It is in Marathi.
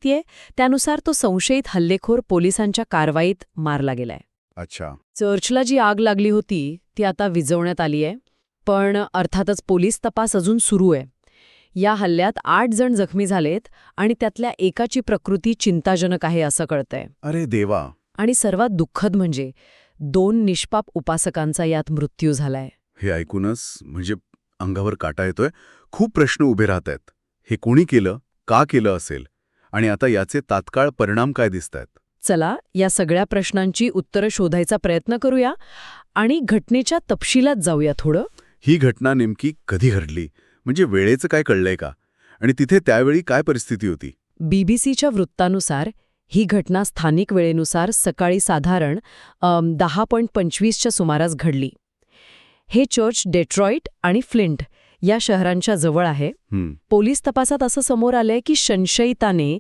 तीये त्यानुसार तो संशयित हल्लेखोर पोलिसांच्या कारवाईत मारला गेलाय. अच्छा. चर्चला जी आग लागली होती ती आता विझवण्यात आली आहे, पण अर्थातच पोलीस तपास अजून सुरू आहे. या हल्ल्यात 8 जण जखमी झालेत आणि त्यातल्या एकाची प्रकृती चिंताजनक आहे असं कळतंय. अरे देवा. आणि सर्वात दुःखद म्हणजे 2 निष्पाप उपासकांचा यात मृत्यू झालाय. हे ऐकूनच म्हणजे अंगावर काटा येतोय. खूप प्रश्न उभे राहत आहेत. हे कोणी केलं, का केलं असेल, आणि आता याचे तात्काळ परिणाम काय दिसतायत? चला या सगळ्या प्रश्नांची उत्तरं शोधायचा प्रयत्न करूया आणि घटनेच्या तपशिलात जाऊया थोडं. ही घटना नेमकी कधी घडली, म्हणजे वेळेचं काय कळलंय का, आणि तिथे त्यावेळी काय परिस्थिती होती? बीबीसीच्या वृत्तानुसार ही घटना स्थानिक वेळेनुसार सकाळी साधारण 10:25च्या सुमारास घडली. हे चर्च डेट्रॉईट आणि फ्लिंट या शहरांच्या जवळ आहे. पोलीस तपासात असं समोर आलंय की संशयिताने